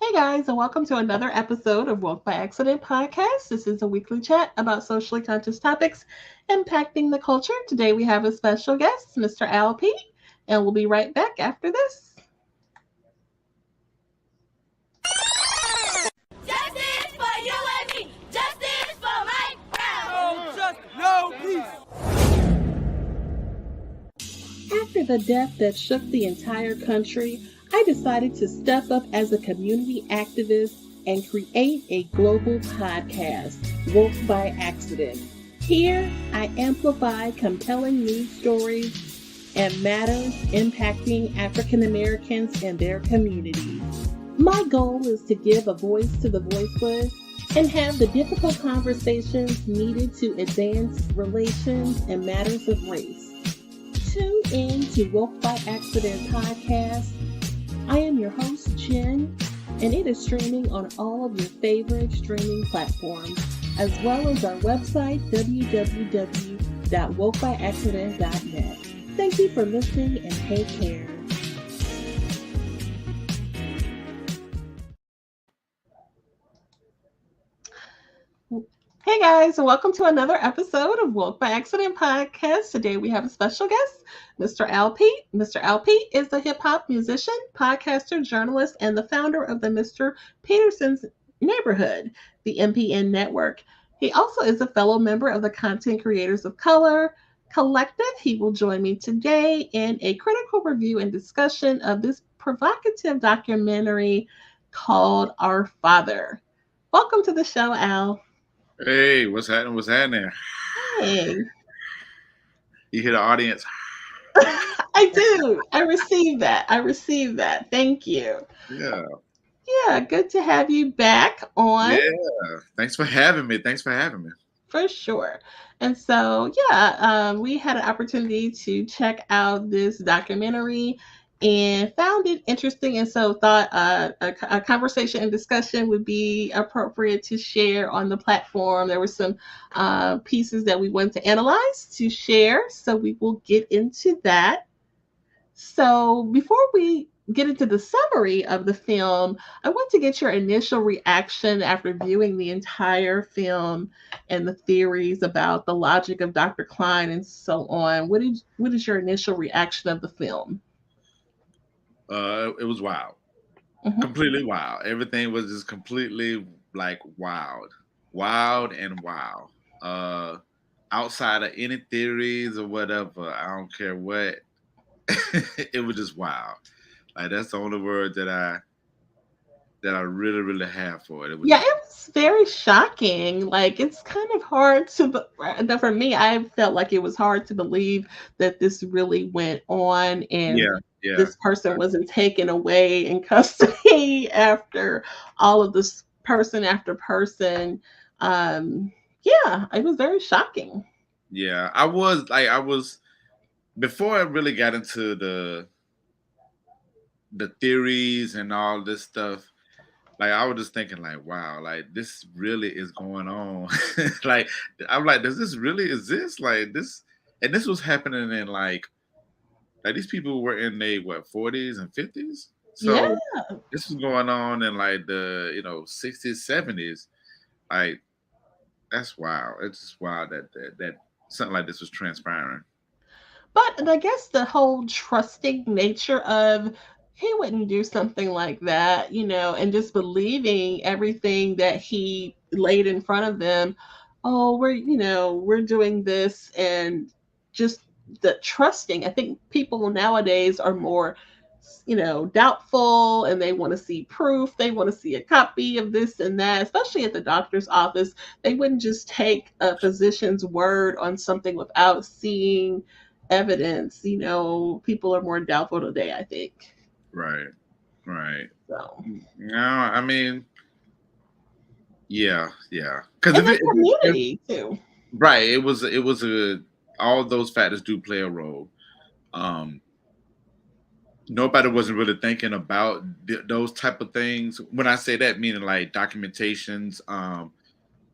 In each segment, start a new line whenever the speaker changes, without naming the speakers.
Hey guys, and welcome to another episode of Woke by Accident podcast. This is a weekly chat about socially conscious topics impacting the culture. Today we have a special guest, Mr. Al P, and we'll be right back after this.
Justice for you and me. Justice for Mike Brown.
After the death that shook the entire country, I decided to step up as a community activist and create a global podcast, Woke by Accident. Here, I amplify compelling news stories and matters impacting African Americans and their communities. My goal is to give a voice to the voiceless and have the difficult conversations needed to advance relations and matters of race. Tune in to Woke by Accident podcast. I am your host, Jen, and it is streaming on all of your favorite streaming platforms, as well as our website, www.wokebyaccident.net. Thank you for listening and take care. Hey guys, and welcome to another episode of Woke by Accident podcast. Today we have a special guest, Mr. Al P. Mr. Al P is a hip hop musician, podcaster, journalist, and the founder of the Mr. Peterson's Neighborhood, the MPN Network. He also is a fellow member of the Content Creators of Color Collective. He will join me today in a critical review and discussion of this provocative documentary called Our Father. Welcome to the show, Al.
Hey, what's happening? What's happening?
Hey.
You hear the audience?
I do. I received that. Thank you.
Yeah.
Yeah, good to have you back on.
Yeah. Thanks for having me.
For sure. And so, we had an opportunity to check out this documentary and found it interesting, and so thought a conversation and discussion would be appropriate to share on the platform. There were some pieces that we wanted to analyze to share, so we will get into that. So before we get into the summary of the film, I want to get your initial reaction after viewing the entire film and the theories about the logic of Dr. Klein and so on. What is your initial reaction of the film?
It was wild.
Mhm.
Completely wild. Everything was just completely like wild. Wild and wow. Outside of any theories or whatever, I don't care what. It was just wild. Like that's the only word that I really, really have for it. It
was very shocking. Like, it's kind of hard to, for me, I felt like it was hard to believe that this really went on and this person wasn't taken away in custody after all of this person after person. It was very shocking.
Yeah, I was before I really got into the theories and all this stuff. Like I was just thinking, like, wow, like this really is going on. Like I'm like, does this really exist? Like this, and this was happening in like these people were in their 40s and 50s. So this was going on in like the 60s, 70s. Like that's wild. It's just wild that something like this was transpiring.
But I guess the whole trusting nature of he wouldn't do something like that, and just believing everything that he laid in front of them. Oh, we're doing this, and just the trusting. I think people nowadays are more, doubtful, and they want to see proof. They want to see a copy of this and that, especially at the doctor's office. They wouldn't just take a physician's word on something without seeing evidence. People are more doubtful today, I think.
Right.
So
no, I mean, yeah,
because the community too.
Right. It was all those factors do play a role. Nobody wasn't really thinking about those type of things. When I say that, meaning like documentations,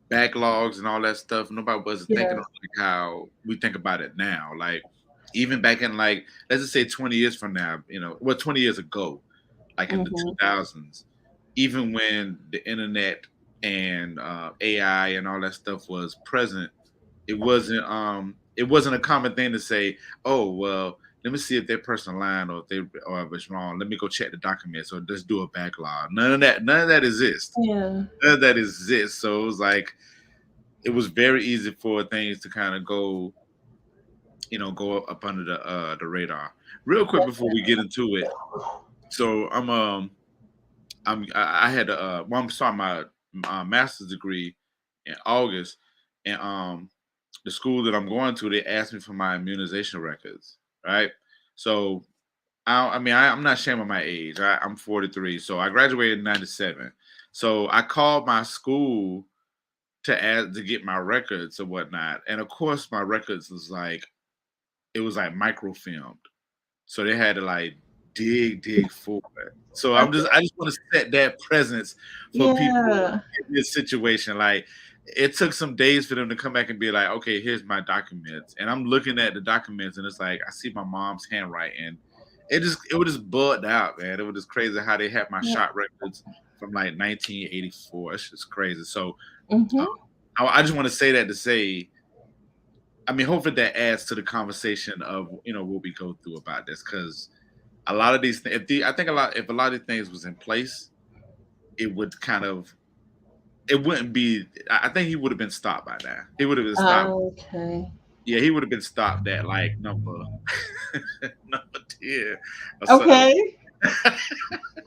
backlogs and all that stuff. Nobody wasn't thinking of like how we think about it now. Like even back in like, let's just say 20 years from now, 20 years ago, like in the 2000s, even when the internet and AI and all that stuff was present, it wasn't a common thing to say, oh well, let me see if that person lying or if it's wrong. Let me go check the documents or just do a backlog. None of that exists.
Yeah.
None of that exists. So it was like it was very easy for things to kind of go, go up under the radar. Real quick before we get into it, so I had well, I'm starting my master's degree in August, and the school that I'm going to, they asked me for my immunization records, right? So I'm not ashamed of my age. I'm 43, so I graduated in '97. So I called my school to ask to get my records or whatnot, and of course my records was like it was like microfilmed. So they had to like dig for it. So I just want to set that presence for people
Yeah.
in this situation. Like it took some days for them to come back and be like, okay, here's my documents. And I'm looking at the documents and it's like I see my mom's handwriting. It was just bugged out, man. It was just crazy how they had my
Yeah.
shot records from like 1984. It's just crazy. So
Mm-hmm.
I just want to say that to say hopefully that adds to the conversation of what we go through about this because a lot of these things, if a lot of these things was in place, it would kind of, it wouldn't be. I think he would have been stopped by now. He would have been stopped.
Okay.
Yeah, he would have been stopped at like number number 10 or something.
Okay.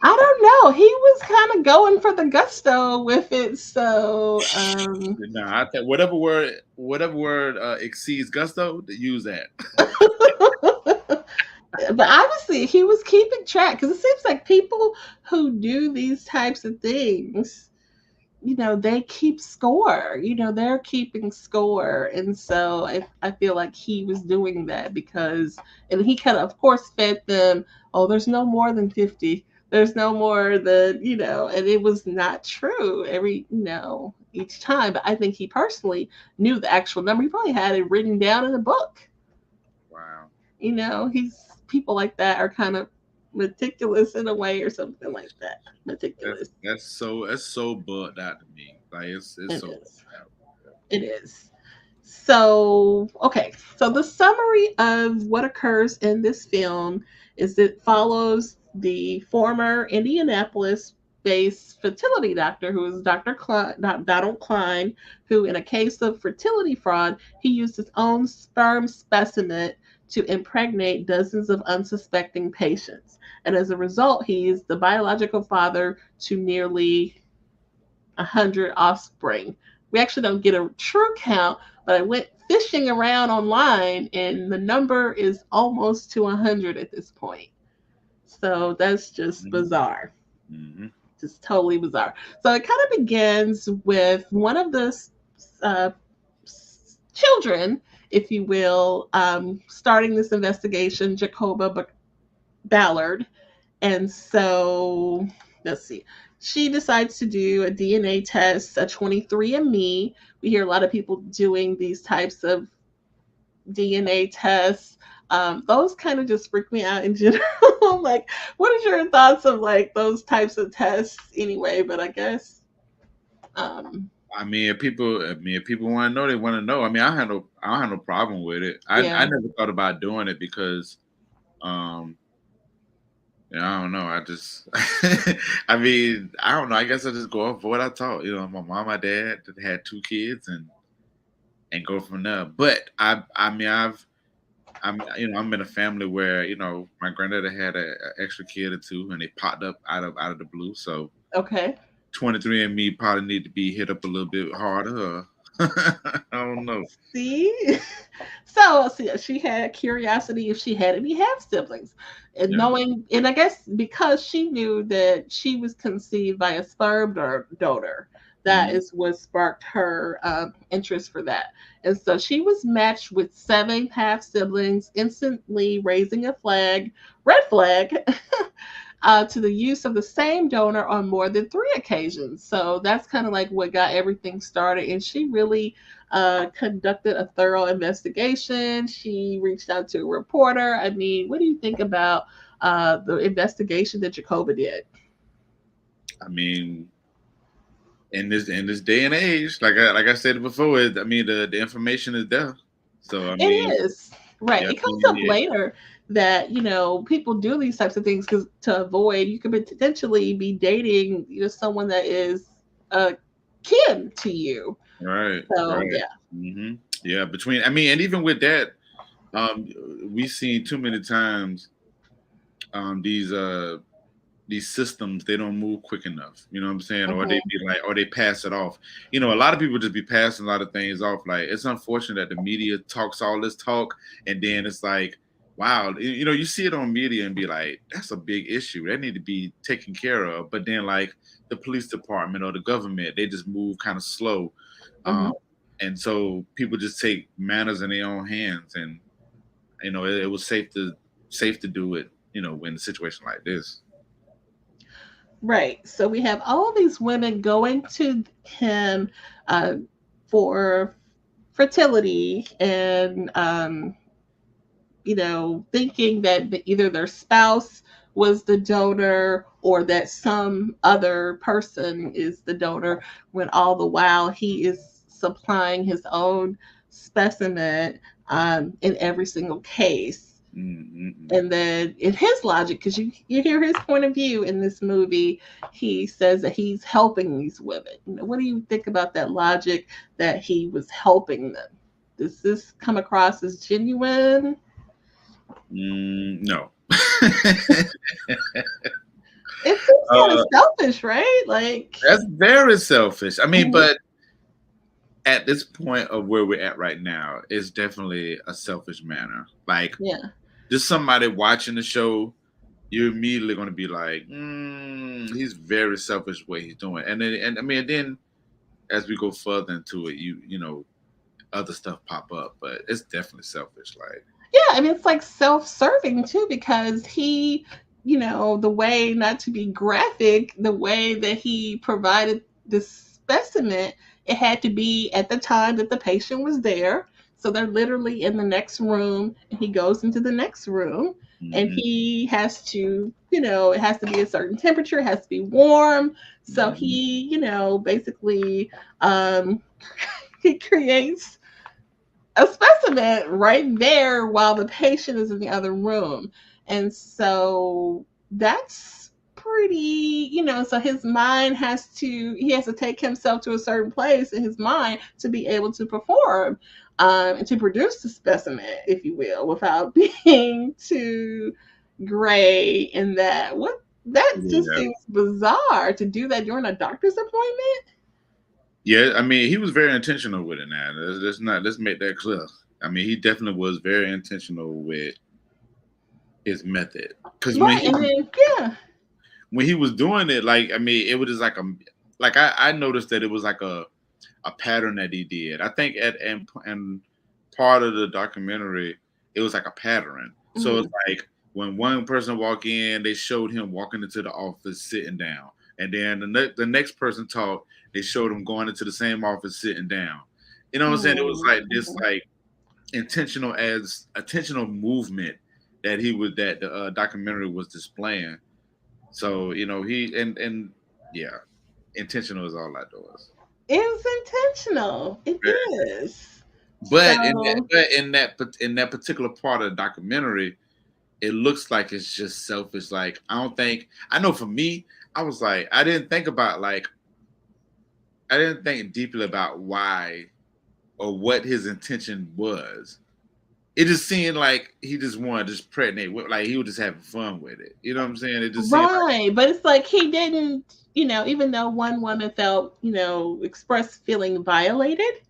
I don't know. He was kind of going for the gusto with it, so
No, I think whatever word exceeds gusto, use that.
but obviously he was keeping track because it seems like people who do these types of things, they keep score. They're keeping score, and so I feel like he was doing that because, and he kind of course fed them. Oh, there's no more than 50. There's no more than and it was not true each time. But I think he personally knew the actual number. He probably had it written down in a book.
Wow,
He's people like that are kind of meticulous in a way or something like that.
that's
Meticulous.
that's so bugged out to me. Like it's
It
so
is.
bugged out.
It is. So, okay. So the summary of what occurs in this film is it follows the former Indianapolis based fertility doctor who is Dr. Klein, Donald Klein, who in a case of fertility fraud, he used his own sperm specimen to impregnate dozens of unsuspecting patients. And as a result, he is the biological father to nearly 100 offspring. We actually don't get a true count, but I went fishing around online and the number is almost to 100 at this point. So that's just
Mhm,
bizarre.
mhm.
Just totally bizarre. So it kind of begins with one of the uh, children, if you will, starting this investigation, Jacoba Ballard. And so, let's see. She decides to do a DNA test, a 23andMe. We hear a lot of people doing these types of DNA tests. Those kind of just freak me out in general. Like, what is your thoughts of like those types of tests anyway? But I guess, um,
If people want to know, they want to know. I don't have no problem with it. I
yeah,
never thought about doing it because, um, I don't know. I just, I don't know. I guess I just go off what I taught. My mom, my dad had two kids, and go from there. But I'm in a family where my granddad had a extra kid or two, and they popped up out of the blue. So
okay.
23 and me probably need to be hit up a little bit harder. I don't know.
See, so see, she had curiosity if she had any half siblings, and
Yeah.
knowing, and I guess because she knew that she was conceived by a sperm donor, that
Mhm.
is what sparked her interest for that, and so she was matched with 7 half siblings, instantly raising a red flag, to the use of the same donor on more than 3 occasions. So that's kind of like what got everything started. And she really conducted a thorough investigation. She reached out to a reporter. I mean, what do you think about the investigation that Jacoba did?
I mean, in this day and age, like I said before, I mean the information is there. So I
It
mean,
is. Right.
yeah,
It
I
comes
mean,
up later that, people do these types of things because to avoid, you could potentially be dating, someone that is kin to you.
right,
So,
right.
yeah.
hmm Yeah, between I mean, and even with that, um, we've seen too many times um these uh these systems, they don't move quick enough. You know what I'm saying? Or they
Mhm.
be like, or they pass it off. A lot of people just be passing a lot of things off. Like it's unfortunate that the media talks all this talk, and then it's like, wow, you see it on media and be like, that's a big issue. That need to be taken care of. But then like the police department or the government, they just move kind of slow. Um,
Mhm.
and so people just take matters in their own hands, and it was safe to do it. In a situation like this.
Right. So we have all these women going to him uh, for fertility and thinking that either their spouse was the donor or that some other person is the donor, when all the while he is supplying his own specimen in every single case.
Mm-mm.
And then in his logic, because you hear his point of view in this movie, he says that he's helping these women. What do you think about that logic that he was helping them? Does this come across as genuine?
No.
It seems kind of
uh,
selfish, right? Like,
that's very selfish. I mean,
mhm,
but at this point of where we're at right now, it's definitely a selfish manner. Like,
yeah,
just somebody watching the show, you're immediately going to be like, he's very selfish what he's doing. And I mean, then as we go further into it, other stuff pop up, but it's definitely selfish. Like,
yeah. I mean, it's like self-serving too, because the way, not to be graphic, the way that he provided the specimen, it had to be at the time that the patient was there. So they're literally in the next room, and he goes into the next room, and
mhm,
he has to, it has to be a certain temperature, it has to be warm. So
mhm,
he, basically, um, he creates a specimen right there while the patient is in the other room. And so that's pretty, so his mind he has to take himself to a certain place in his mind to be able to perform and to produce the specimen, if you will, without being too gray in that. That just
yeah.
seems bizarre to do that during a doctor's appointment.
Yeah, I mean, he was very intentional with it. Now, let's make that clear. I mean, he definitely was very intentional with his method. Because
Right. And then, yeah.
when he was doing it, like I mean, it was just like I noticed that it was like a pattern that he did. I think and part of the documentary, it was like a pattern. So it's
Mhm.
like when one person walked in, they showed him walking into the office sitting down, and then the next person talked, they showed him going into the same office sitting down. You know what I'm saying? It was like this
Mhm.
like intentional movement that the documentary was displaying. So he and yeah, intentional is all that does.
It was intentional. It is.
But in that,
So,
in that particular part of the documentary, it looks like it's just selfish. Like I know for me, I was like I didn't think deeply about why or what his intention was. It just seemed like he just wanted to just pregnate, like he was just having fun with it. You know what I'm saying? It just seemed like
right. But it's like he didn't, even though one woman felt, expressed feeling violated,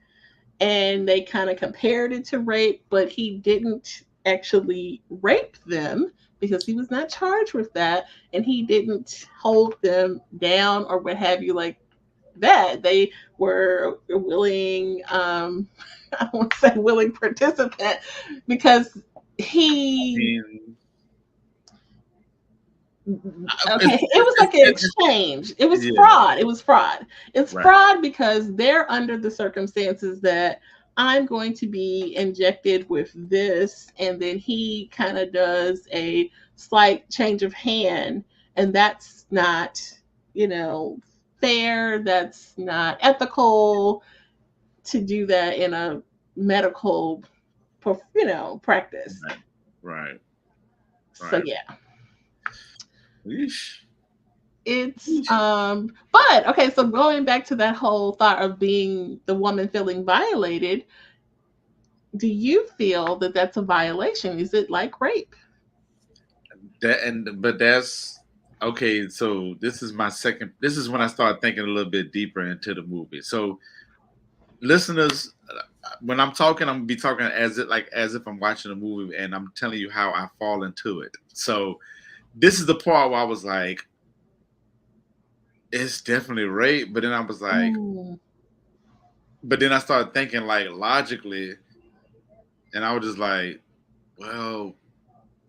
and they kind of compared it to rape, but he didn't actually rape them because he was not charged with that. And he didn't hold them down or what have you, like that. They were willing, I won't say willing participant, because
I
he,
mean,
okay, it was like an exchange. It was
yeah,
fraud. It was fraud. It's
right.
fraud because they're under the circumstances that I'm going to be injected with this, and then he kind of does a slight change of hand, and that's not, fair. That's not ethical to do that in a medical, practice.
Right. Right.
So
Right.
yeah,
Yeesh.
it's
Yeesh.
but okay, so going back to that whole thought of being the woman feeling violated, do you feel that that's a violation? Is it like rape?
But that's okay. So this is my second. This is when I started thinking a little bit deeper into the movie. So listeners, when I'm talking, I'm gonna be talking as if I'm watching a movie, and I'm telling you how I fall into it. So this is the part where I was like, it's definitely rape, but then I was like,
Mm,
but then I started thinking like logically, and I was just like, well,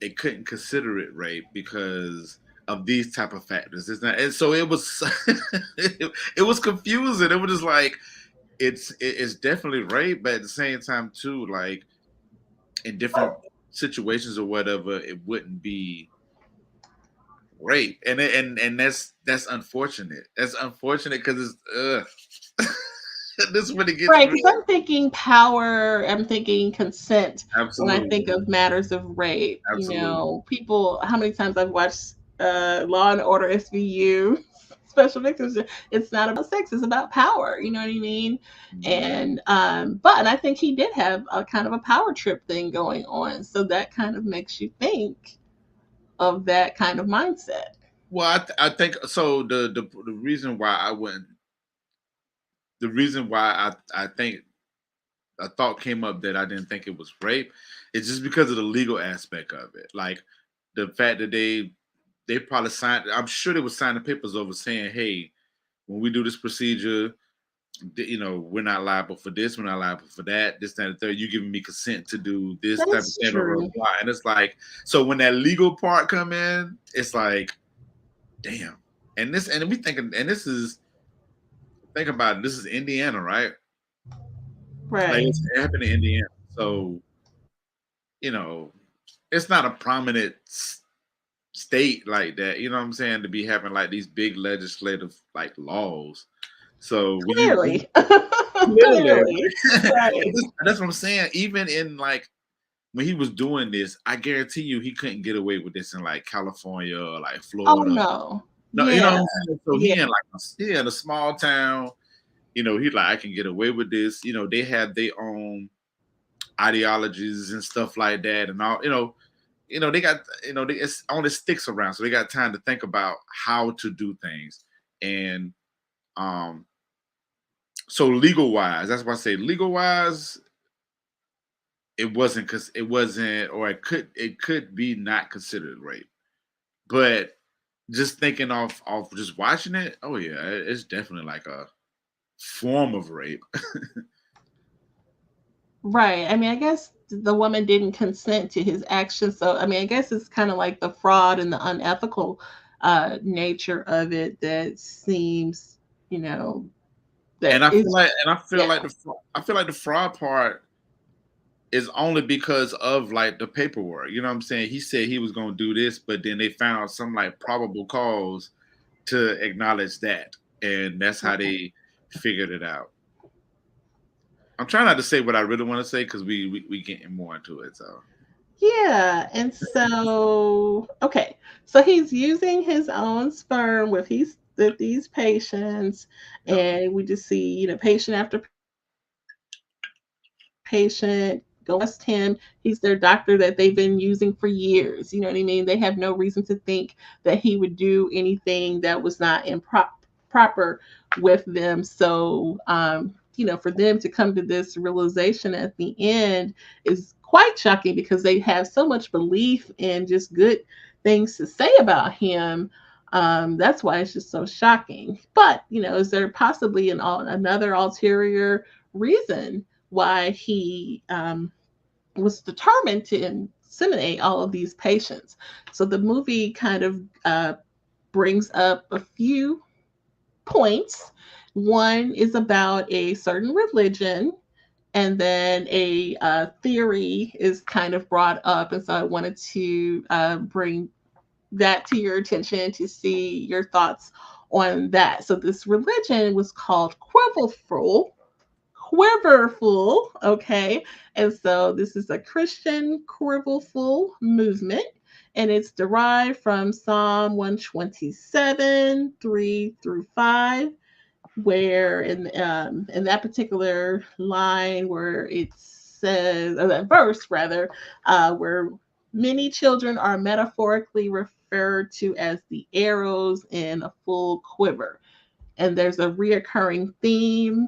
it couldn't consider it rape because of these type of factors. It's not, and so it was it was confusing. It was just like it's definitely rape, but at the same time too, like in different situations or whatever, it wouldn't be rape. And that's unfortunate. That's unfortunate because it's this is when it gets
right,
real.
because I'm thinking power, I'm thinking consent when I think
Absolutely.
of matters of rape.
Absolutely.
People, how many times I've watched Law and Order SVU, Special Victims. It's not about sex, it's about power. You know what I mean?
Mhm.
And I think he did have a kind of a power trip thing going on, so that kind of makes you think of that kind of mindset.
Well, I think so. The reason why I wouldn't, the reason why I think a thought came up that I didn't think it was rape, is just because of the legal aspect of it. Like the fact that they probably signed. I'm sure they were signing papers over saying, "Hey, when we do this procedure, we're not liable for this, we're not liable for that, this, that, and the third. You giving me consent to do this type of
That's
thing, blah, blah,
true.
blah." And it's like, so when that legal part come in, it's like, damn. And we thinking, and this is think about it, this is Indiana, right? Like
Right.
it happened in Indiana, so you know, it's not a prominent state like that. You know what I'm saying? To be having like these big legislative like laws. So
Clearly.
clearly,
Clearly. Right.
that's what I'm saying. Even in like when he was doing this, I guarantee you he couldn't get away with this in like California or like
Oh
Florida.
no.
No, you know what
Yeah.
I'm saying? So
Yeah.
he in like in a small town. He like I can get away with this. They have their own ideologies and stuff like that, and all. They got it's only sticks around, so they got time to think about how to do things. And um, so legal wise, that's why I say legal wise, it wasn't, or it could be not considered rape. But just thinking off just watching it, oh yeah, it's definitely like a form of rape.
Right. I mean, I guess the woman didn't consent to his actions. So, I mean, I guess it's kind of like the fraud and the unethical nature of it that seems, you know,
And
that
I feel
is,
like
yeah.
I feel like the fraud part is only because of like the paperwork. You know what I'm saying? He said he was going to do this, but then they found some like probable cause to acknowledge that, and that's how they figured it out. I'm trying not to say what I really want to say because we getting more into it. So
Yeah. And so, okay. So he's using his own sperm with these patients.
yeah,
And we just see, patient after patient go trust him. He's their doctor that they've been using for years. You know what I mean? They have no reason to think that he would do anything that was not proper with them. So, for them to come to this realization at the end is quite shocking because they have so much belief and just good things to say about him. That's why it's just so shocking. But, is there possibly another ulterior reason why he was determined to inseminate all of these patients? So the movie kind of brings up a few points. One is about a certain religion, and then a theory is kind of brought up. And so I wanted to bring that to your attention to see your thoughts on that. So this religion was called Quiverful, okay? And so this is a Christian quiverful movement, and it's derived from Psalm 127, 3 through 5, where in that particular line where it says, or that verse rather, where many children are metaphorically referred to as the arrows in a full quiver. And there's a reoccurring theme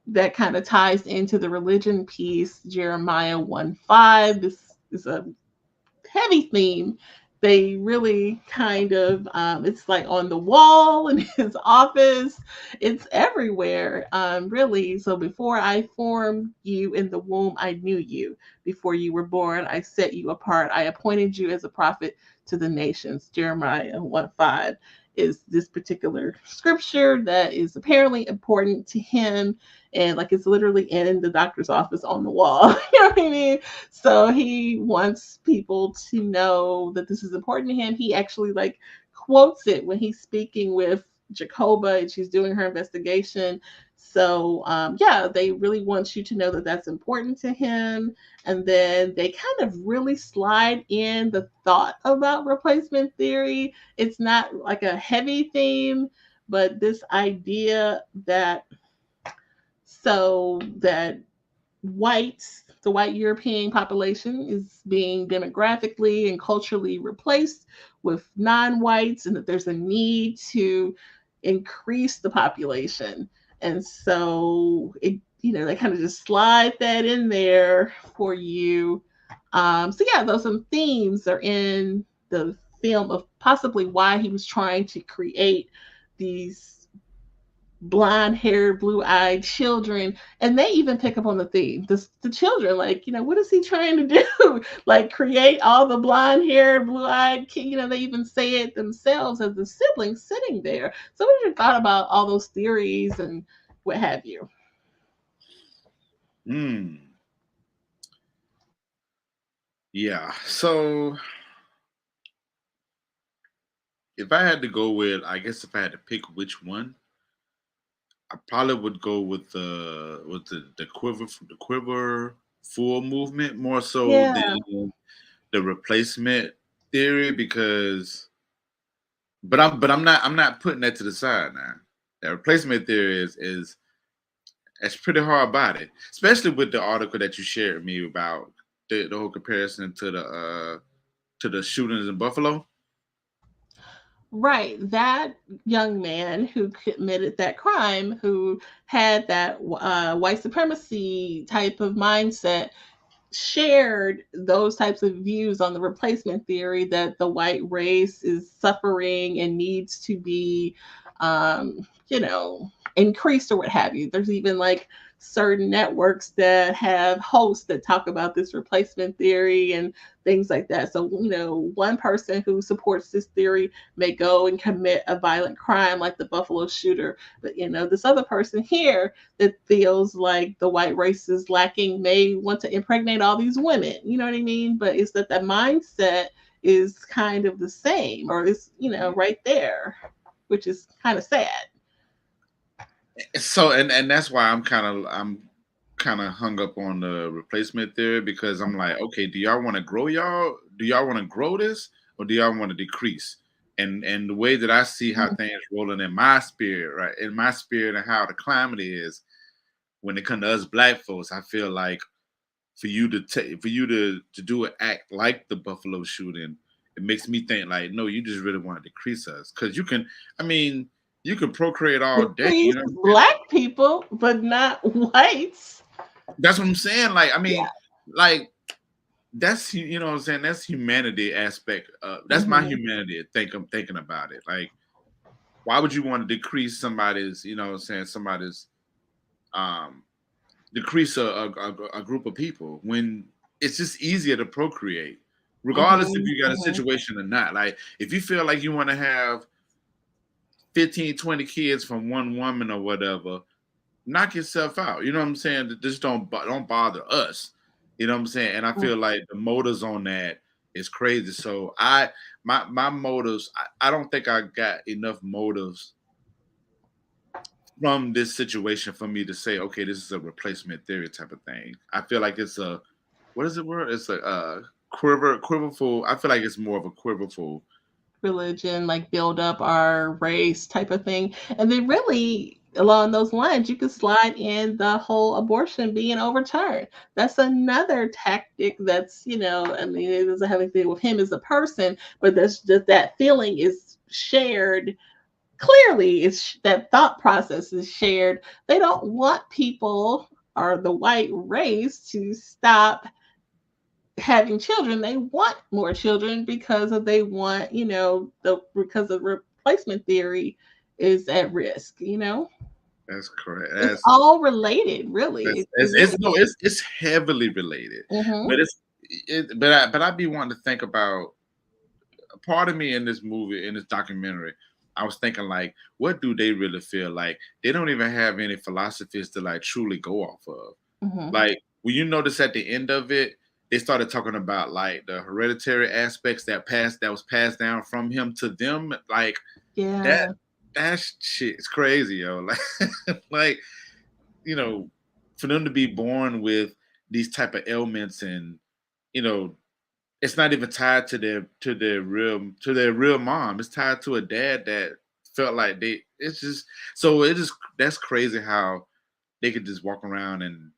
that kind of ties into the religion piece, Jeremiah 1:5. This is a heavy theme. They really kind of, it's like on the wall in his office. It's everywhere, really. So before I formed you in the womb, I knew you. Before you were born, I set you apart. I appointed you as a prophet to the nations. Jeremiah 1:5 is this particular scripture that is apparently important to him. And like it's literally in the doctor's office on the wall. You know what I mean? So he wants people to know that this is important to him. He actually like quotes it when he's speaking with Jacoba and she's doing her investigation. So yeah, they really want you to know that that's important to him. And then they kind of really slide in the thought about replacement theory. It's not like a heavy theme, but this idea that that the white European population is being demographically and culturally replaced with non-whites, and that there's a need to increase the population. And so they kind of just slide that in there for you. So yeah, those some themes are in the film of possibly why he was trying to create these blonde haired, blue eyed children. And they even pick up on the theme. The children, like, what is he trying to do? Like, create all the blonde haired, blue eyed kids. They even say it themselves as the siblings sitting there. So, what have you thought about all those theories and what have you?
Yeah. So, if I had to go with, I guess if I had to pick which one, I probably would go with the quiver full movement more so
Yeah.
than the replacement theory, because but I'm not putting that to the side now. That replacement theory is it's pretty hard body, especially with the article that you shared with me about the whole comparison to the shootings in Buffalo.
Right. That young man who committed that crime, who had that white supremacy type of mindset, shared those types of views on the replacement theory that the white race is suffering and needs to be, increased or what have you. There's even like certain networks that have hosts that talk about this replacement theory and things like that. So, one person who supports this theory may go and commit a violent crime like the Buffalo shooter. But, this other person here that feels like the white race is lacking may want to impregnate all these women. You know what I mean? But it's that mindset is kind of the same, or is, right there, which is kind of sad.
So and that's why I'm kind of hung up on the replacement theory, because I'm like, okay, do y'all want to grow do y'all want to grow this, or do y'all want to decrease? And the way that I see how things rolling in my spirit, right? In my spirit, and how the climate is when it comes to us black folks, I feel like for you to do an act like the Buffalo shooting, it makes me think like, no, you just really want to decrease us. Because you can procreate all day,
Decrease black people, but not whites.
That's what I'm saying. Like,
Yeah.
like that's what I'm saying. That's humanity aspect. That's my humanity. I'm thinking about it. Like, why would you want to decrease somebody's? What I'm saying, somebody's um decrease a group of people when it's just easier to procreate, regardless if you got a situation or not. Like, if you feel like you want to have 15, 20 kids from one woman or whatever, knock yourself out. You know what I'm saying? Just don't bother us. You know what I'm saying? And I feel like the motives on that is crazy. So my motives. I don't think I got enough motives from this situation for me to say, okay, this is a replacement theory type of thing. I feel like it's a what is it word? It's a quiverful. I feel like it's more of a quiverful.
Religion, like build up our race type of thing. And then really along those lines, you could slide in the whole abortion being overturned. That's another tactic that's, I mean, it doesn't have anything to do with him as a person, but that's just that feeling is shared. Clearly, it's that thought process is shared. They don't want people or the white race to stop having children. They want more children because of they want, because of replacement theory is at risk.
That's correct.
It's all related, really.
It's, it's no, it's heavily related,
Mm-hmm.
but but I be wanting to think about a part of me in this movie, in this documentary. I was thinking like, what do they really feel like? They don't even have any philosophies to like truly go off of.
Mm-hmm.
Like, when you notice at the end of it, they started talking about like the hereditary aspects that was passed down from him to them. Like
Yeah.
that shit is crazy, yo. Like, like for them to be born with these type of ailments, and you know, it's not even tied to their real mom. It's tied to a dad that felt like they. It's just so it just that's crazy how they could just walk around, and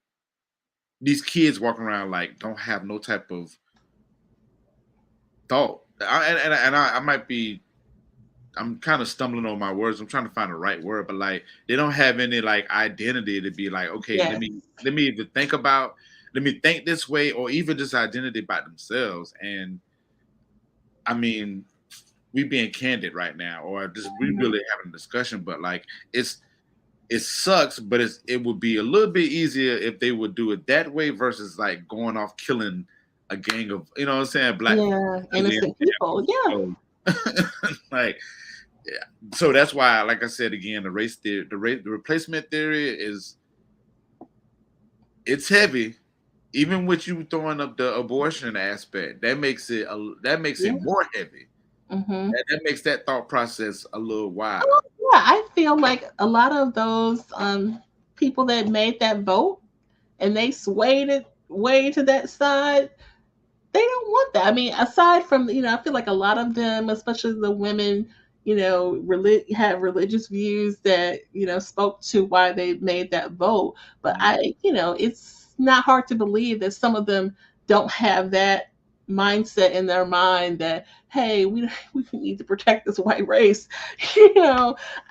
these kids walking around like don't have no type of thought. I might be. I'm kind of stumbling on my words. I'm trying to find the right word, but like they don't have any like identity to be like, okay,
Yes.
let me even let me think this way, or even just identity about themselves. And I mean, we being candid right now, or just we really having a discussion, but like it sucks, but it would be a little bit easier if they would do it that way versus like going off killing a gang of what I'm saying, black people.
Yeah. Innocent people. Yeah.
So, like, yeah. So that's why, like I said again, the replacement theory it's heavy. Even with you throwing up the abortion aspect, that makes it
Yeah.
more heavy.
Mm-hmm.
That makes that thought process a little wild.
Yeah, I feel like a lot of those people that made that vote and they swayed it way to that side, they don't want that. I mean, aside from, I feel like a lot of them, especially the women, have religious views that, spoke to why they made that vote. But it's not hard to believe that some of them don't have that mindset in their mind that, hey, we need to protect this white race.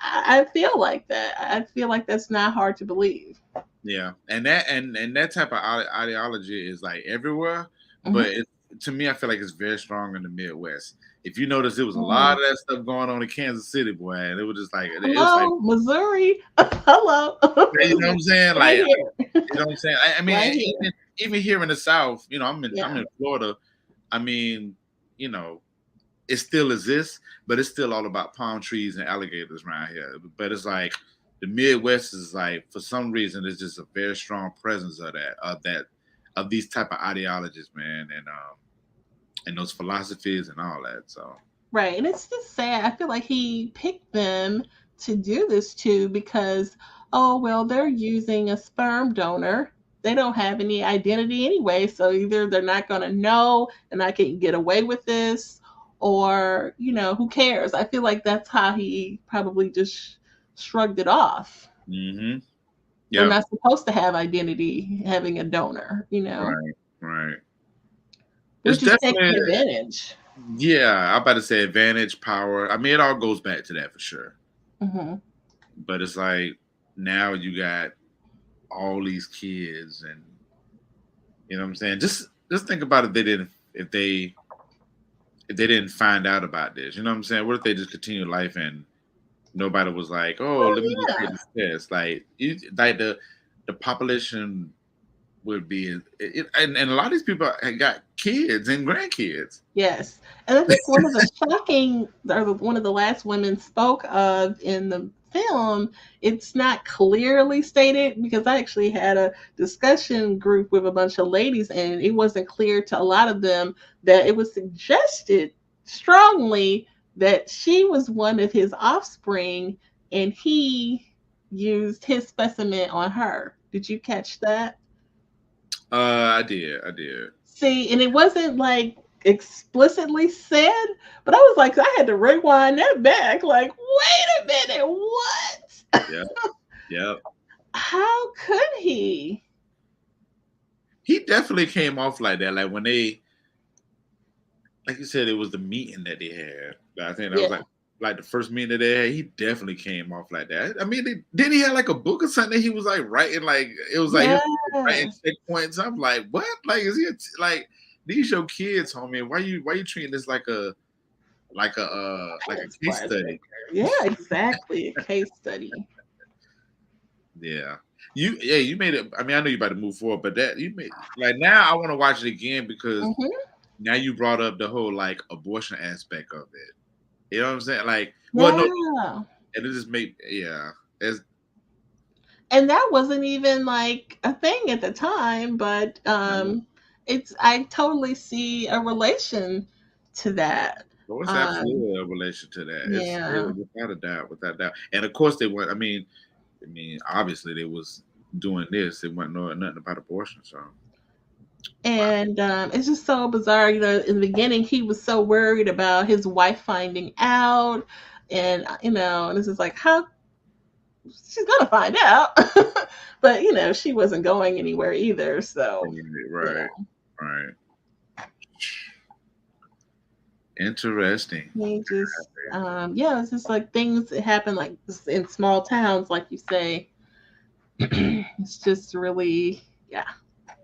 I feel like that. I feel like that's not hard to believe.
Yeah, and that type of ideology is like everywhere, but
Mhm.
to me, I feel like it's very strong in the Midwest. If you notice, there was a lot
Mm.
of that stuff going on in Kansas City, boy, and it was just like it was like
Hello, Missouri. Hello.
you know what I'm saying,
Right
like
here.
you know what I'm saying. I mean,
Right here.
even here in the South, I'm
Yeah.
in Florida. I mean, you know, it still exists, but it's still all about palm trees and alligators around here. But it's like the Midwest is like for some reason there's just a very strong presence of these type of ideologies, man, and those philosophies and all that. So
Right. And it's just sad. I feel like he picked them to do this to because, oh, well, they're using a sperm donor. They don't have any identity anyway. So either they're not going to know and I can get away with this, or, who cares? I feel like that's how he probably just shrugged it off. They're
yeah,
not supposed to have identity having a donor,
right, right.
which
It's
is taking
definitely
advantage.
yeah. I'm about to say advantage, power. I mean, it all goes back to that for sure.
Hmm.
But it's like now you got all these kids, and you know what I'm saying. Just think about if they didn't find out about this. You know what I'm saying? What if they just continued life and nobody was like, "Oh,
Well,
let me just
yeah.
take this test." Like, like the population would be, and a lot of these people had got kids and grandkids.
Yes. And I think one of the shocking, or one of the last women spoke of in the film, it's not clearly stated because I actually had a discussion group with a bunch of ladies, and it wasn't clear to a lot of them that it was suggested strongly that she was one of his offspring and he used his specimen on her. Did you catch that?
I did. I did.
See, and it wasn't like explicitly said, but I was like, I had to rewind that back. Like, wait a minute, what?
Yeah. Yeah.
How could he?
He definitely came off like that. Like when they, like you said, it was the meeting that they had. I think that was
Yeah.
like the first meeting that they had. He definitely came off like that. I mean, then he had like a book or something that he was like writing. Like it was like he was writing
Yeah.
checkpoints. I'm like, what? Like is he like these your kids, homie? Why you treating this like a case study?
Yeah, exactly. A case study.
Yeah. You made it. I mean, I know you about to move forward, but that you made like now I want to watch it again because
Hmm.
now you brought up the whole like abortion aspect of it. You know what I'm saying? Like, well, no,
Yeah.
and it just made it's
And that wasn't even like a thing at the time, but
no,
it's I totally see a relation to that.
well, it's
Um,
absolutely a relation to that. It's
yeah.
without a doubt. And of course they went. I mean, obviously they was doing this. They weren't knowing nothing about abortion. So wow.
And it's just so bizarre. In the beginning, he was so worried about his wife finding out. And, and this is like, how she's going to find out. But, she wasn't going anywhere either. So, you
Right,
know,
right. Interesting.
he just, it's just like things that happen like in small towns, like you say. It's just really, yeah,
And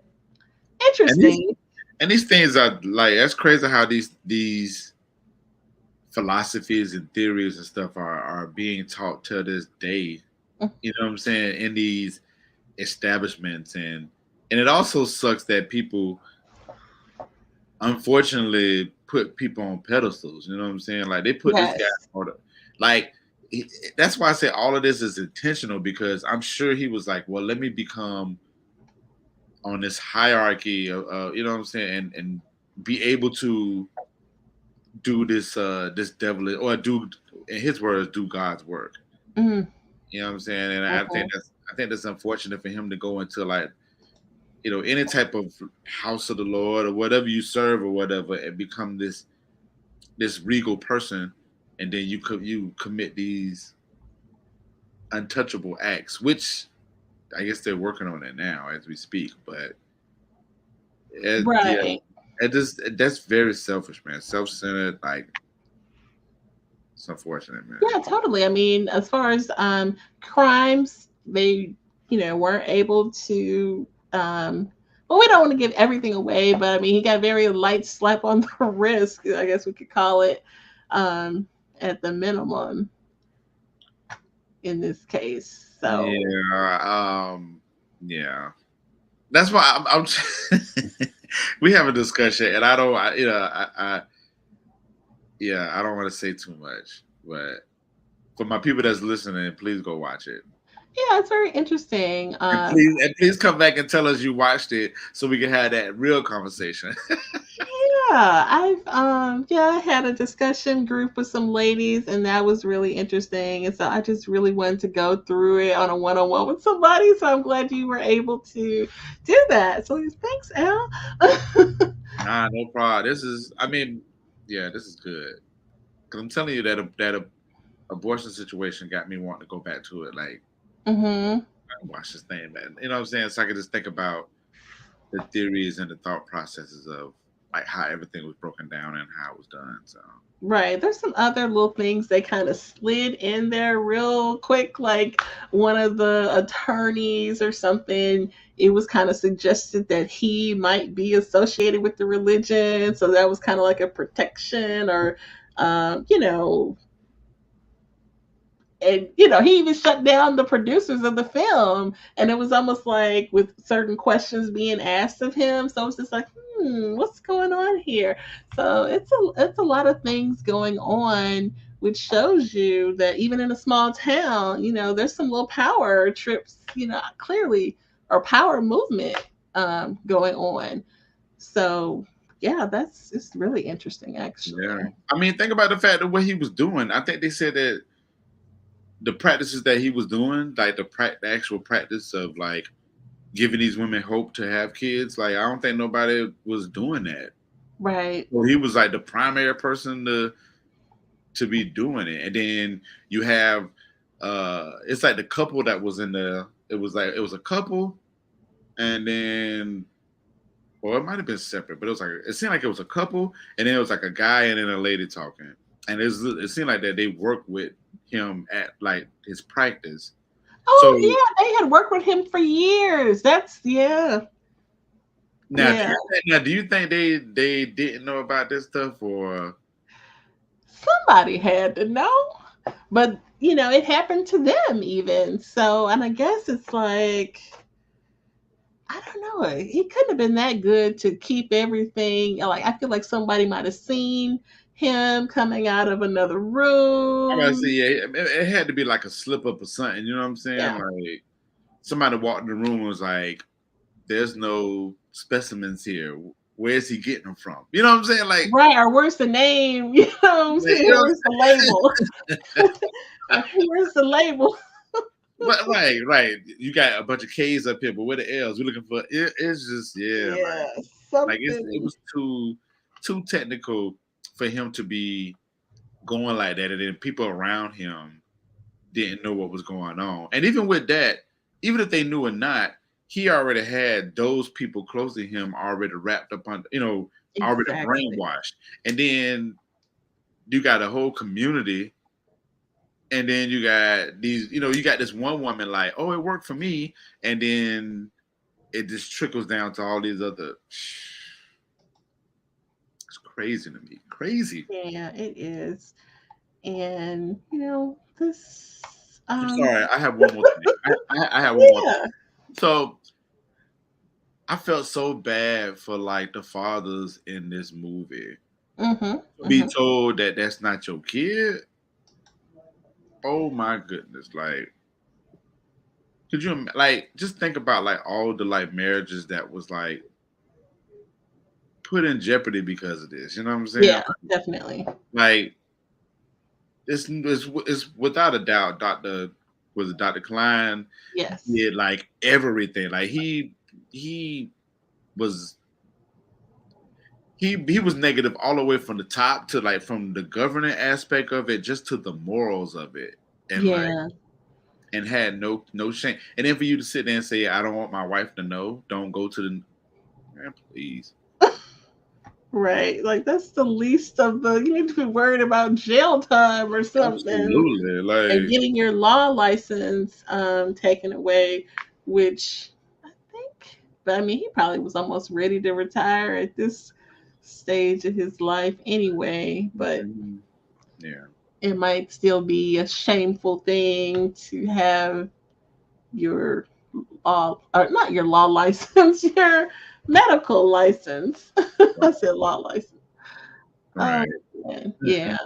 these
interesting.
and these things are like that's crazy how these philosophies and theories and stuff are being taught to this day. You know what I'm saying? In these establishments and it also sucks that people unfortunately put people on pedestals. You know what I'm saying? Like they put this guy
Yes.
on the like that's why I say all of this is intentional because I'm sure he was like, well, let me become on this hierarchy of you know what I'm saying and be able to do this devil or do in his words do God's work.
Mm-hmm.
You know what I'm saying? And I think that's unfortunate for him to go into like any type of house of the Lord or whatever you serve or whatever and become this regal person and then you commit these untouchable acts, which I guess they're working on it now as we speak. But yeah,
Right.
that's very selfish, man. Self-centered, like it's unfortunate, man.
Yeah, totally. I mean, as far as crimes, they, weren't able to. Well, we don't want to give everything away, but I mean, he got a very light slap on the wrist, I guess we could call it, um, at the minimum in this case. So,
Yeah, yeah. That's why I'm we have a discussion, and I don't, yeah, I don't want to say too much, but for my people that's listening, please go watch it.
yeah, it's very interesting.
And please come back and tell us you watched it so we can have that real conversation.
Yeah, I had a discussion group with some ladies and that was really interesting. And so I just really wanted to go through it on a one-on-one with somebody. So I'm glad you were able to do that. So thanks, Al.
Nah, no problem. I mean, yeah, this is good. Cause I'm telling you that abortion situation got me wanting to go back to it. Like,
Hmm.
I can watch this thing, man. You know what I'm saying? So I can just think about the theories and the thought processes of like how everything was broken down and how it was done. So
Right. There's some other little things they kind of slid in there real quick, like one of the attorneys or something. It was kind of suggested that he might be associated with the religion, so that was kind of like a protection, or um, you know, and he even shut down the producers of the film, and it was almost like with certain questions being asked of him, so it's just like, what's going on here? So it's a lot of things going on, which shows you that even in a small town, there's some little power trips, clearly, or power movement going on. So Yeah, it's really interesting
Yeah.
actually.
I mean, think about the fact that what he was doing. I think they said that the practices that he was doing, like the actual practice of like giving these women hope to have kids, like I don't think nobody was doing that.
Right.
So he was like the primary person to be doing it. And then you have it's like the couple that was in the it was a couple, and then or it might have been separate, but it was like it seemed like it was a couple, and then it was like a guy and then a lady talking. And it seemed like that they worked with him at like his practice. So
Oh yeah, they had worked with him for years. That's yeah.
now,
Yeah.
do you think they didn't know about this stuff, or
Somebody had to know. But it happened to them even. So, and I guess it's like I don't know. He couldn't have been that good to keep everything. Like I feel like somebody might have seen him coming out of another
I'm gonna say
room.
yeah, it had to be like a slip up or something. You know what I'm saying?
Yeah.
Like somebody walked in the room and was like, "There's no specimens here. Where's he getting them from?" You know what I'm saying? Like,
Right. Or where's the name? You know what I'm
you
saying?
know what
Where's the label? Like, where's the label?
but right. You got a bunch of K's up here, but where the L's? We're looking for it. It's just yeah,
Yeah.
like it
Something.
was too technical for him to be going like that, and then people around him didn't know what was going on. And even with that, even if they knew or not, he already had those people close to him already wrapped up on, already
Exactly.
brainwashed. And then you got a whole community, and then you got these, you got this one woman like, oh, it worked for me, and then it just trickles down to all these other. It's crazy to me. Crazy.
Yeah, it is. And this
I'm sorry. I have one more thing. I have one more thing.
yeah.
So I felt so bad for like the fathers in this movie.
Mhm.
Be
Mhm.
told that that's not your kid. Oh my goodness! Like, could you like just think about like all the like marriages that was like put in jeopardy because of this? You know what I'm saying?
Yeah, definitely.
Like, it's without a doubt. Dr. Klein
Yes.
did like everything. Like he was he was negative all the way from the top to like from the governing aspect of it just to the morals of it, and like
Yeah.
and had no shame. And then for you to sit there and say, I don't want my wife to know, don't go to the man, please.
Right. Like that's the least of the you need to be worried about jail time or something
Absolutely.
and
Like
getting your law license taken away, which I think but I mean he probably was almost ready to retire at this stage of his life anyway, but
mhm, yeah.
it might still be a shameful thing to have your law or not your law license, your medical license. I said law license. Oh
Right.
man, yeah.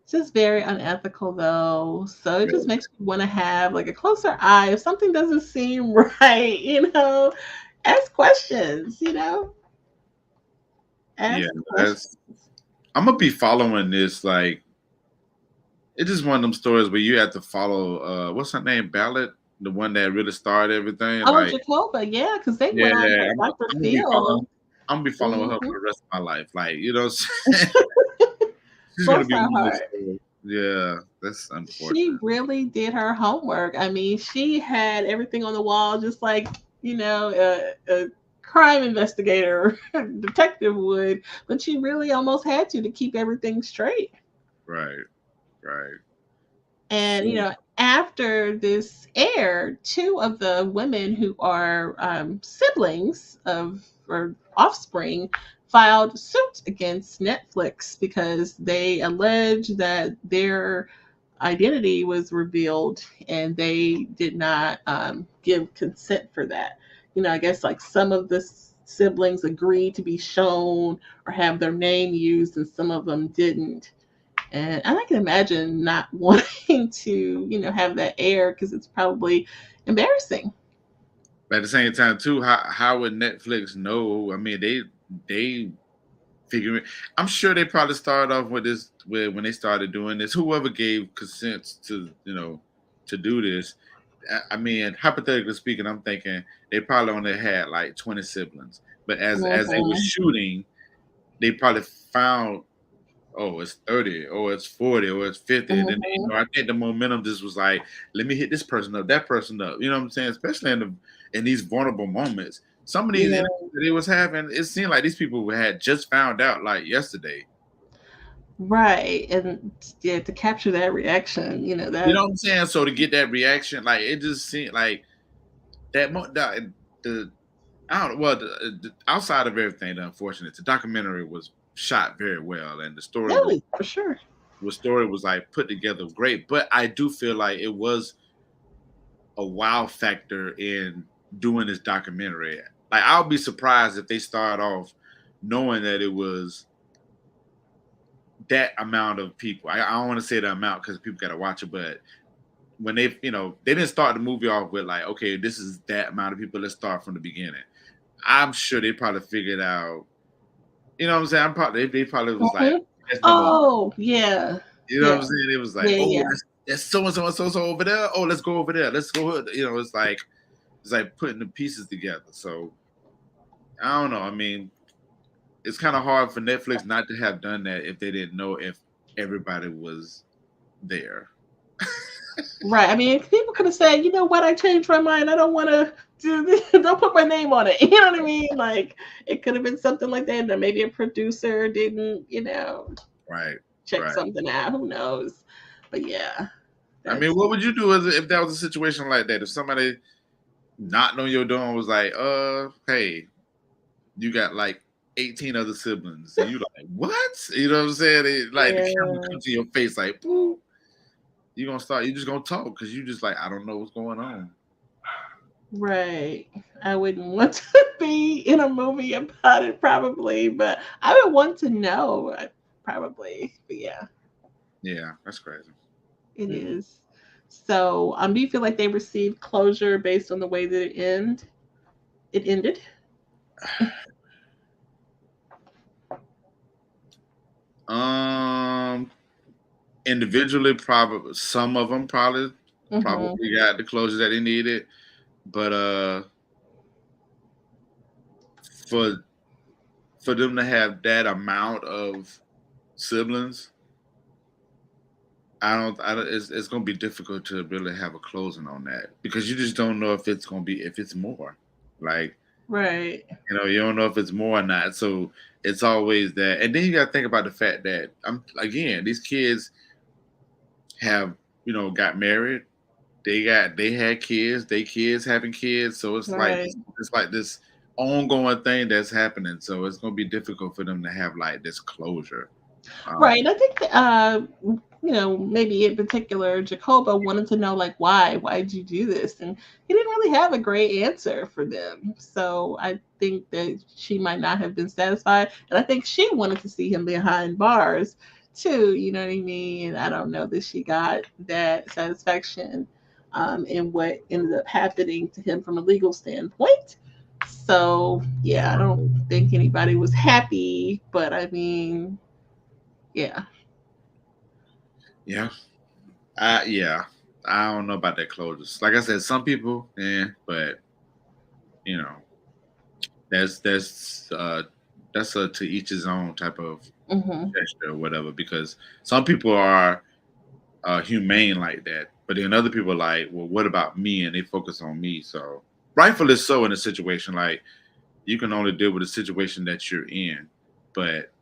It's just very unethical though. So it just makes me want to have like a closer eye. If something doesn't seem right, ask questions.
Yeah.
Ask
That's
questions.
I'm gonna be following this like it's just one of them stories where you have to follow what's her name? Ballot, the one that really started everything.
Oh,
Like,
Jacoba, yeah, because they
yeah,
went on her Dr.
I'm gonna be
Phil.
following I'm gonna be following her
Mhm.
for the rest of my life. Like, she's gonna
Bless
be
her
one of those
heart.
stories. Yeah, that's
She
unfortunate.
really did her homework. I mean, she had everything on the wall, just like a crime investigator, detective would. But she really almost had to keep everything straight.
Right, right.
And
So,
after this aired, two of the women who are siblings of or offspring filed suit against Netflix because they allege that their identity was revealed and they did not give consent for that. I guess like some of the siblings agreed to be shown or have their name used, and some of them didn't. And I can imagine not wanting to, have that air because it's probably embarrassing.
But at the same time, too, how would Netflix know? I mean, they figure it. I'm sure they probably started off with this when they started doing this. Whoever gave consent to to do this. I mean, hypothetically speaking, I'm thinking they probably only had like 20 siblings. But as they were
Mhm.
shooting, they probably found, oh, it's 30, or it's 40, or it's 50. And then,
Mhm.
I think the momentum just was like, let me hit this person up, that person up. You know what I'm saying? Especially in these vulnerable moments. Some of these
Yeah.
interviews that they was having, it seemed like these people had just found out like yesterday.
Right. And yeah, to capture that reaction,
You know
that
what I'm saying? So to get that reaction, like it just seemed like the I don't well outside of everything, the unfortunate, the documentary was shot very well, and the story was
no, for sure.
like put together great. But I do feel like it was a wow factor in doing this documentary. Like I'll be surprised if they start off knowing that it was that amount of people. I don't want to say the amount because people got to watch it, but when they didn't start the movie off with like, okay, this is that amount of people. Let's start from the beginning. I'm sure they probably figured out. You know what I'm saying? I'm probably they probably was like,
Mhm.
that's number.
Oh, yeah.
You know what
Yeah.
I'm saying? It was like,
Yeah,
oh,
yeah.
that's so and so and so so over there. Oh, let's go over there. Let's go. It's like putting the pieces together. So I don't know. I mean, it's kind of hard for Netflix not to have done that if they didn't know if everybody was there.
Right. I mean, people could have said, you know what, I changed my mind. I don't want to do this. Don't put my name on it. You know what I mean? Like, it could have been something like that. And maybe a producer didn't,
Right.
check
Right.
something out. Who knows? But yeah,
I mean,
that's
what would you do if that was a situation like that? If somebody knocked on your door and was like, hey, you got like 18 other siblings. And you like, what? You know what I'm saying? Like the camera
yeah.
comes to your face like, boop. You just gonna talk because you just like, I don't know what's going on.
Right. I wouldn't want to be in a movie about it probably, but I would want to know probably. But yeah,
Yeah, that's crazy.
it is. So, do you feel like they received closure based on the way that it ended?
Um, individually, probably some of them
Mhm.
probably got the closure that they needed, but for them to have that amount of siblings, it's going to be difficult to really have a closing on that because you just don't know if it's going to be if it's more. Like,
Right.
you don't know if it's more or not. So it's always that. And then you got to think about the fact that again, these kids have, got married. They had kids, they kids having kids. So
Right.
it's like this ongoing thing that's happening. So it's going to be difficult for them to have like this closure.
Right.
Um,
And I think maybe in particular Jacoba wanted to know like why did you do this? And he didn't really have a great answer for them. So I think that she might not have been satisfied. And I think she wanted to see him behind bars too, you know what I mean? I don't know that she got that satisfaction in what ended up happening to him from a legal standpoint. So yeah, I don't think anybody was happy, but I mean, yeah.
yeah. Yeah. I don't know about that closure. Like I said, some people, but you know, that's that's uh that's a to each his own type of
Mhm.
gesture or whatever. Because some people are humane like that, but then other people are like, well, what about me? And they focus on me. So rightfully so in a situation like you can only deal with the situation that you're in. But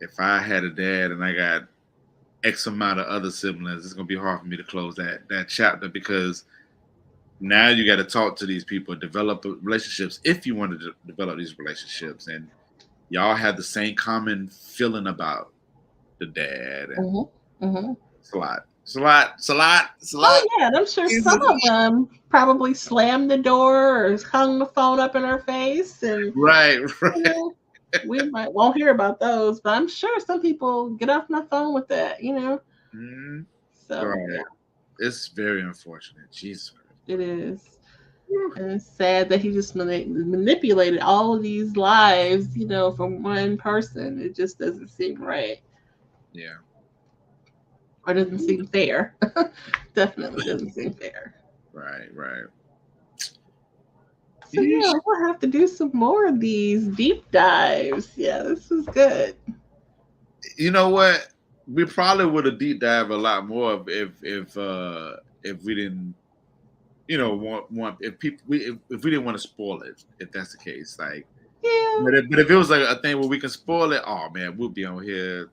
if I had a dad and I got X amount of other siblings, it's gonna be hard for me to close that chapter because now you got to talk to these people, develop relationships if you want to develop these relationships, and y'all have the same common feeling about the dad, and
Mhm. Mhm.
it's a lot. It's a lot. It's a lot. It's a lot.
Oh yeah, and I'm sure
It's
some
a
of
lot.
them probably slammed the door or hung the phone up in her face, and
Right,
you
right,
know, we might won't hear about those, but I'm sure some people get off my phone with that.
Mhm.
So yeah,
Right. It's very unfortunate. Jesus Christ.
it is. And it's sad that he just manipulated all of these lives, from one person. It just doesn't seem right,
Yeah.
or doesn't seem fair. Definitely doesn't seem fair.
Right. Right.
So yeah,
Yeesh.
we'll have to do some more of these deep dives. Yeah, this was good.
You know what? We probably would have deep dive a lot more if we didn't, want if people if we didn't want to spoil it. If that's the case, like,
Yeah.
but if it was like a thing where we can spoil it, oh man, we'll be on here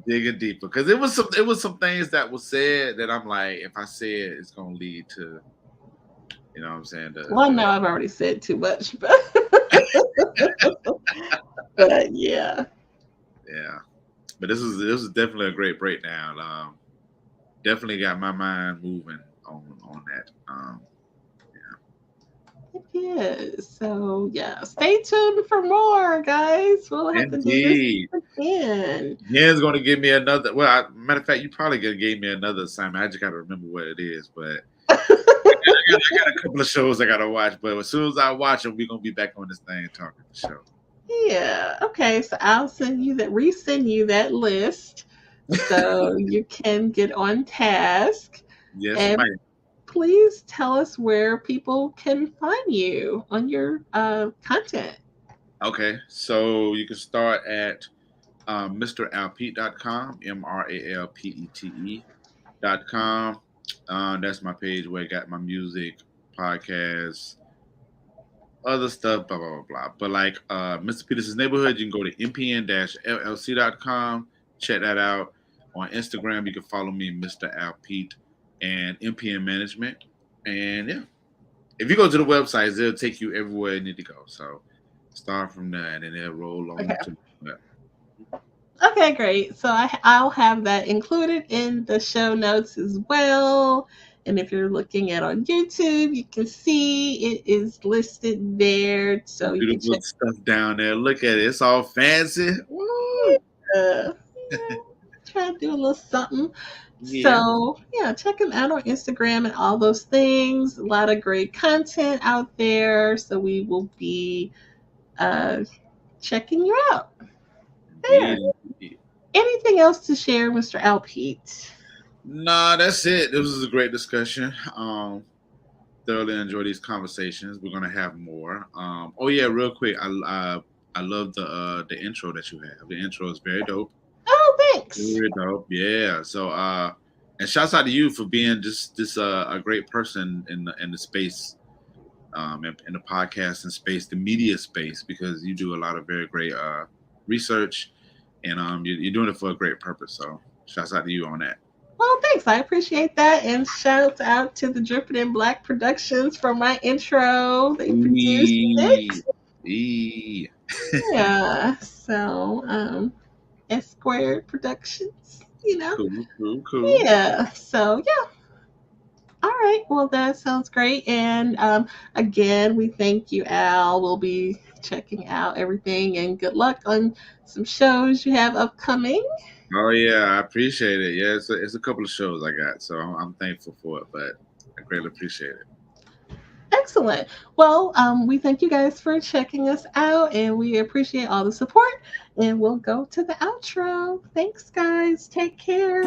digging deeper because it was some things that was said that I'm like, if I say it, it's gonna lead to, what I'm saying,
Well,
the
no, I've already said too much, but but yeah.
yeah. But this was definitely a great breakdown. Definitely got my mind moving on that.
It is. So yeah, stay tuned for more, guys. We'll have to do this
Indeed.
again.
Yen's gonna give me another. Well, matter of fact, you probably gonna give me another assignment. I just gotta remember what it is. But I got a couple of shows I gotta watch. But as soon as I watch them, we're gonna be back on this thing talking for sure.
Yeah. Okay. So I'll resend you that list so you can get on task.
Yes,
And
ma'am.
please tell us where people can find you on your content.
Okay, so you can start at MrAlpete.com, MrAlpete.com. That's my page where I got my music, podcasts, other stuff, blah, blah, blah, blah. But like Mr. Peterson's Neighborhood, you can go to MPN-LLC.com, check that out. On Instagram, you can follow me, Mr. Alpete, and MPN Management. And yeah, if you go to the websites, they'll take you everywhere you need to go. So start from that and they'll roll
Okay.
on to that.
Okay, great. So I'll have that included in the show notes as well. And if you're looking at on YouTube, you can see it is listed there. So you can
Beautiful
check.
stuff down there. Look at it. It's all fancy. Woo!
Yeah, try to do a little something.
Yeah.
So yeah, check them out on Instagram and all those things. A lot of great content out there. So we will be uh, checking you out there.
Indeed. Indeed.
Anything else to share, Mr. Alpete?
Nah, that's it. This was a great discussion. Thoroughly enjoy these conversations. We're gonna have more. Oh yeah, real quick. I love the intro that you have. The intro is very dope.
Oh, thanks.
Very dope. Yeah. So and shouts out to you for being just this a great person in the space, in the podcasting space, the media space, because you do a lot of very great research, and you're doing it for a great purpose. So shouts out to you on that.
Well, thanks. I appreciate that. And shout out to the Drippin' in Black Productions for my intro. They produced it.
Eee.
Yeah. So, S Squared Productions,
Cool, cool, cool.
Yeah. So, yeah. All right. Well, that sounds great. And again, we thank you, Al. We'll be checking out everything and good luck on some shows you have upcoming.
Oh yeah, I appreciate it. Yeah, it's a couple of shows I got, so I'm thankful for it. But I greatly appreciate it.
Excellent. Well, we thank you guys for checking us out and we appreciate all the support. And we'll go to the outro. Thanks, guys. Take care.